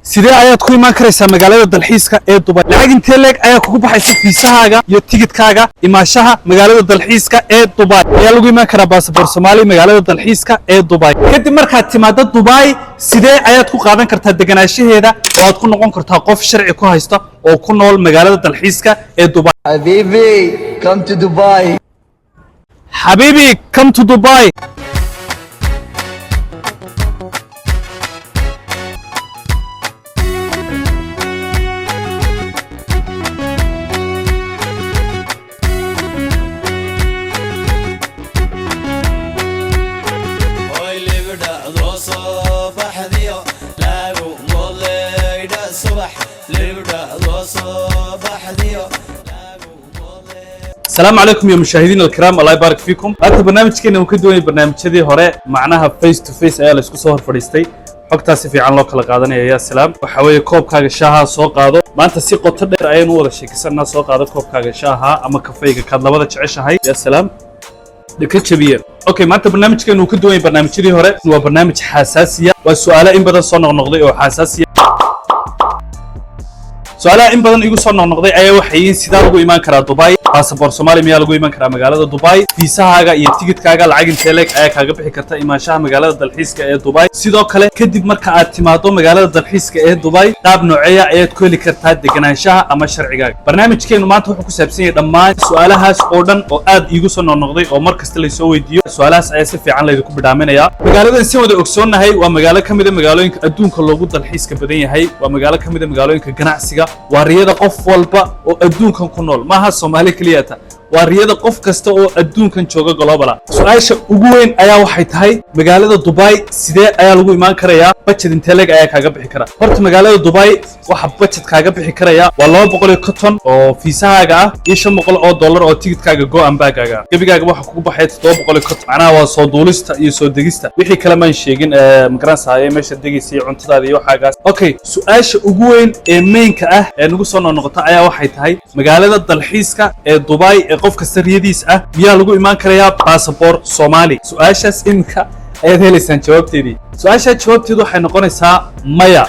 sidee ayaad ku imaan karaysaa magaalada dalxiiska ee Dubai? lacag intee leeg ayaa kugu baxaysa fiisahaaga iyo tigidhkaaga imaashaha magaalada dalxiiska ee Dubai? ayaa lagu imaan karaa baasaboor Soomaali magaalada dalxiiska ee Dubai. kadib markaad timaado Dubai, sidee ayaad ku qaadan kartaa deganaanshaheeda oo aad ku noqon kartaa qof sharci ku haysta oo ku nool magaalada dalxiiska ee Dubai? Habibi, come to Dubai. Habibi, come to Dubai. السلام عليكم يا مشاهدينا الكرام، الله يبارك فيكم. هذا برنامج كنا ممكن دوني برنامج كذي هراء معناها فيس تو فيس أيها الأشخاص صور فريستي حقتها في عن لوك القادني يا سلام وحوي كوب كاغ شاها سوق هذا ما أنت سيقو تدير أي نور الشيء كسرنا سوق هذا كوب كاغ شاها أما كفاية كذا لبضة تعيشها هاي يا سلام دكتور كبير. أوكي ما أنت برنامج كنا ممكن دوني برنامج كذي هراء هو برنامج حساسية والسؤال إن بدل صنع نقضي أو حساسية سؤالها إن بدن يقول صنع نقضي أي وحيين سيدا لقوا إيمان كرا دبي باسبور سومالي ميا لقوا إيمان كرا مقالة دبي فيساها يتيجت كاجا العجن تلك أي كاجا بحكرتا إيمان شاه مقالة دالحيس كأي دبي سيدا كله كدب مركا اعتمادو مقالة دالحيس كأي دبي قاب نوعية أي كل كرتا دجنا شاه أما شرعي برنامج كأنه ما تروح كسبسين لما سؤالها سؤالن أو أد يقول صنع نقضي أو مركز تلي يسوي ديو سؤالها سأسف عن اللي يكون بدعمنا يا مقالة نسيو ده أكسون هاي ومقالة كمية مقالة إنك أدون كل وجود دالحيس كبدين هاي ومقالة كمية مقالة إنك جناح سجا ورياضة قف والبا وأدون كان كنول ما هالصومالي كلياته ورياضة قف كسته وأدون كان شوقة قلابلا سؤال أقوين أيا واحد هاي مقالة دبي سيدة أيا لقوا إيمان كريا بتشد انتلاج أيا كعجب حكرة فرت مقالة دبي وحبتشد كعجب حكرة والله بقول كتون أو في ساعة يشم بقول أو دولار أو تيجي كعجب جو أم باك كعجب كيف كعجب وحكوا بحياة دو بقول كتون أنا وصدولست يسود دقيستا وحي كلام يشيجين مقرن ساعة مش دقيسي عن تداري وحاجات أوكي سؤال أقوين مين كأه نقول صنع نقطة أيا واحد هاي مقالة الدلحيسكا دبي قف كسريديس ميا لقوا إيمان كريا باسبور صومالي سؤالش إنك أيها اللسان جوابتي دي سؤالش جوابتي دو حنقولنسها مايا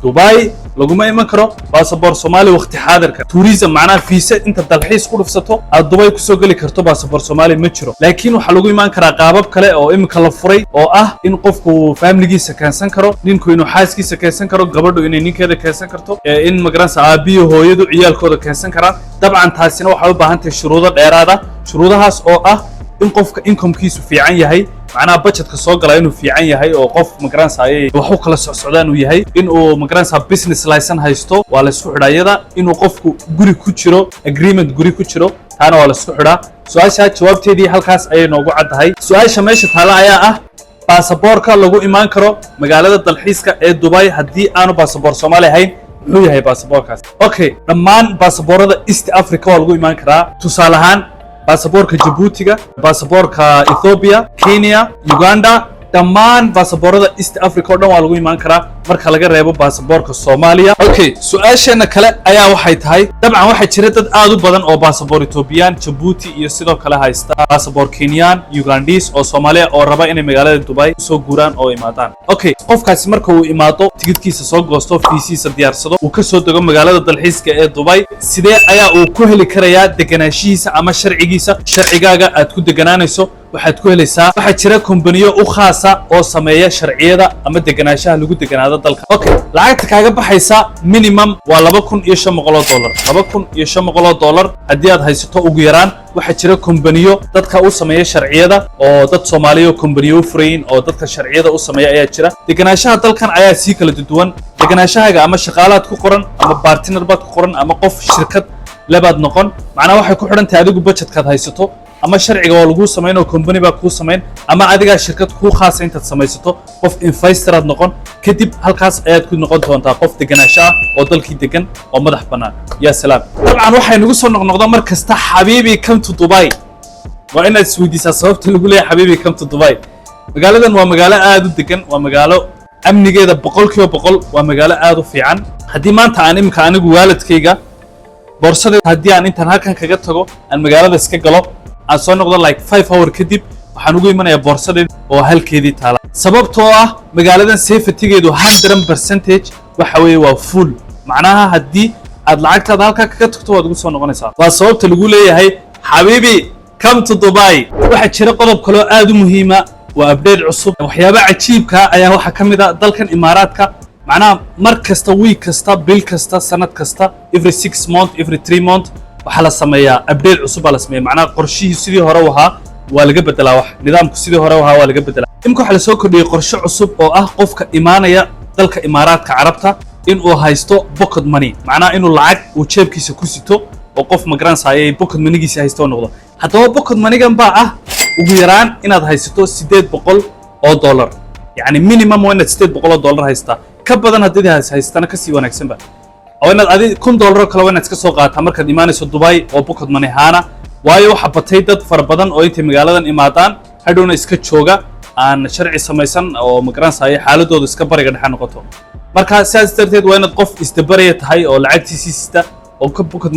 دبي لقوا ما إيمان كرو باسبور صومالي وقت حاضر توريزم معناه فيزا أنت الدلحيس كله فسطه دبي كسوق لي كرتو باسبور صومالي متشرو لكنه حلقوا إيمان كرا قابب كله أو إم كلفري أو إن قفكو فاميلي سكان سنكرو نينكو إنه حاس كي سكان سنكرو قبردو إن نين كذا كان سنكرتو إن مقرنس أبي هو يدو عيال كذا كان سنكرا طبعا تحسينه وحاول بهانت الشروط الإرادة شروطها أو إن قفك إنكم كيسو في عين يهي معناها بجت كسوق لا إنه في عين يهي أو قف مقرنس هاي وحوق السعودان ويهي إنه مقرنس بيزنس لايسن هايستو وعلى السعودية يدا إنه قفكو جوري كوتشرو agreement جوري كوتشرو أنا وعلى السعودية سؤال شاء جواب تدي هالكاس أي نوع عد هاي سؤال شماشة هلا يا باسبورك لقوا إيمان كرو مقالة الدلحيسكا دبي هدي أنا باسبور صومالي هاي هي باسبوركاس أوكي لما باسبور هذا إست أفريقيا لقوا إيمان كرا تصالحان باسبورك جيبوتيغا باسبورك إثيوبيا كينيا يوغندا دمان باسبورada East Africa oo dhan waa lagu iman karaa marka laga reebo baasaboorka Soomaaliya. Okay, su'aashana kale ayaa waxay tahay dabcan waxa jira dad aad u badan oo baasaboor Ethiopian, Djibouti iyo sidoo kale haysta baasaboor Kenyan, Ugandese oo Soomaaliya oo raba inay magaalada Dubai soo guuraan oo imaadaan. Okay, qofkaasi marka uu imaado tigidhkiisa soo goosto fiisiisa diyaarsado uu ka soo dago magaalada dalxiiska ee Dubai sidee ayaa uu ku heli karayaa deganaanshihiisa ama sharcigaaga aad ku deganaanayso waxaad ku helaysaa waxa jira kumbaniyo u khaasa oo sameeya sharciyada ama deganaanshaha lagu deganaado dalka. Okay, lacagta kaaga baxaysa minimum waa $2,500 $2,500 haddii aad haysato ugu yaraan waxa jira kumbaniyo dadka u sameeya sharciyada oo dad Soomaaliya kumbaniyo u furayn oo dadka sharciyada u sameeya ayaa jira deganaanshaha dalkan ayaa si kala duwan deganaanshaha ama shaqaalaad ku qoran ama partner baad ku qoran ama qof shirkad labaad noqon macnaha waxay ku xidhan tahay adigu budgetkaad haysato ama sharciga oo lagu sameeyo company ba ku sameyn ama adiga shirkad ku khaas inta samaysato qof investor aad noqon kadib halkaas ayaad ku noqon doontaa qof deganaansho oo dalkii degan oo madax banaan ya salaam dabcan waxay nagu soo noqnoqdo mar kasta habibi come to Dubai waa inaad isweydiisaa sababta lagu leeyahay habibi come to Dubai magaaladan waa magaalo aad u degan waa magaalo amnigeeda 100% waa magaalo aad u fiican haddii maanta aan imka anigu waalidkayga boorsada haddii aan intaan halkan kaga tago aan magaalada iska galo aan soo noqdo like 5 hour kadib waxaan ugu imanayaa boorsadii oo halkeedii taala sababtoo ah magaaladan safety-geedu 100% waxa weeye waa full macnaha haddii aad lacagtaada halkaa kaga tagto waad ugu soo noqonaysaa waa sababta lagu leeyahay xabiibi come to Dubai waxa jira qodob kale oo aad u muhiima waa update cusub waxyaabo cajiibka ayaa waxa kamid ah dalkan Imaaraadka macnaha mar kasta week kasta bil kasta sanad kasta every 6 months every 3 months waxa la sameeyaa update cusub la sameeyaa macnaha qorshihii sidii hore waxa waa laga bedelaa wax nidaamku sidii hore waxa waa laga bedelaa imka waxa la soo kordhiyay qorshe cusub oo ah qofka imaanaya dalka Imaaraadka Carabta in uu haysto pocket money macnaha inuu lacag uu jeebkiisa ku sito oo qof migrants ay pocket money-giisa haysto noqdo haddaba pocket money-gan baa ah ugu yaraan inaad haysato $800 yani minimum waa inaad $800 haystaa ka badan haddii haystana ka sii wanaagsanba oo inaad adi $1,000 kale waa inaad iska soo qaataa markaad imaanayso Dubai oo pocket money haana waayo waxa batay dad fara badan oo intay magaaladan imaadaan hadhowna iska jooga aan sharci samaysan oo migrants ay xaaladooda iska bariga dhexe noqoto marka sidaas darteed waa inaad qof isdabaraya tahay oo lacagtiisii sita oo ka pocket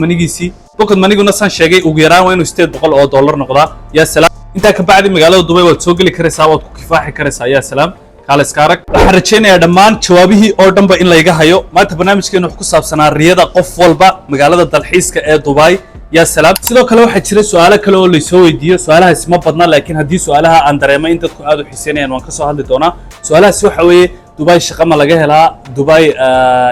money-guna san sheegay ugu yaraan waa inuu $800 noqdaa yaa salaam inta ka bacdi magaalada Dubai waad soo gali karaysaa waad ku kifaaxi karaysaa yaa salaam kala iska arag waxaan rajaynayaa dhammaan jawaabihii oo dhanba in la iga hayo maanta barnaamijkeenu wuxuu ku saabsanaa riyada qof walba magaalada dalxiiska ee Dubai yaa salaam sidoo kale waxa jira su'aalo kale oo la soo weydiiyo su'aalahaas ma badna laakiin haddii su'aalaha aan dareemo in dadku aad u xiiseynayaan waan ka soo hadli doonaa su'aalahaas waxa weeye Dubai shaqo ma laga helaa Dubai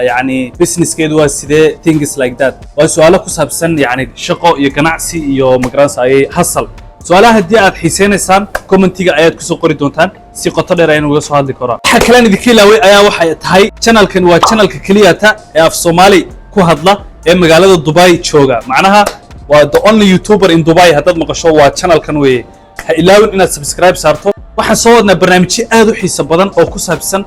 yani businesskeedu waa sidee things like that waa su'aalo ku saabsan yani shaqo iyo ganacsi iyo migrants ay hasal su'aalaha haddii aad xiiseynaysaan commentiga ayaad ku soo qori doontaan si qoto dheer ayaan uga soo hadli karaa waxa kale aan idinka ilaaway ayaa waxay tahay channelkan waa channelka keliyata ee af Soomaali ku hadla ee magaalada Dubai jooga macnaha waa the only YouTuber in Dubai haddaad maqasho waa channelkan weeye ha ilaawin inaad subscribe saarto waxaan soo wadnaa barnaamijyo aad u xiiso badan oo ku saabsan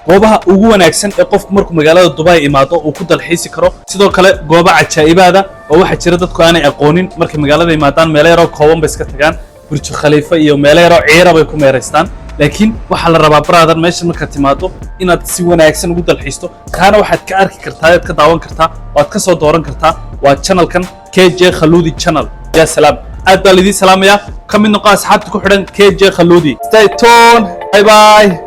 goobaha ugu wanaagsan ee qofku markuu magaalada Dubai imaado uu ku dalxiisi karo sidoo kale goobo cajaa'ibaada oo waxa jira dadku aanay aqoonin markay magaalada imaadaan meelo yar oo kooban bay iska tagaan Burj Khalifa iyo meelo yar oo ciira bay ku meereystaan laakiin waxa la rabaa brother meesha marka timaado inaad si wanaagsan ugu dalxiisto taana waxaad ka arki kartaa aad ka daawan kartaa waad ka soo dooran kartaa waa channelkan KJ Khaludi channel ya salaam aad baa lidii salaamaya ka mid noqo asxaabta ku xidhan KJ Khaludi stay tuned bye bye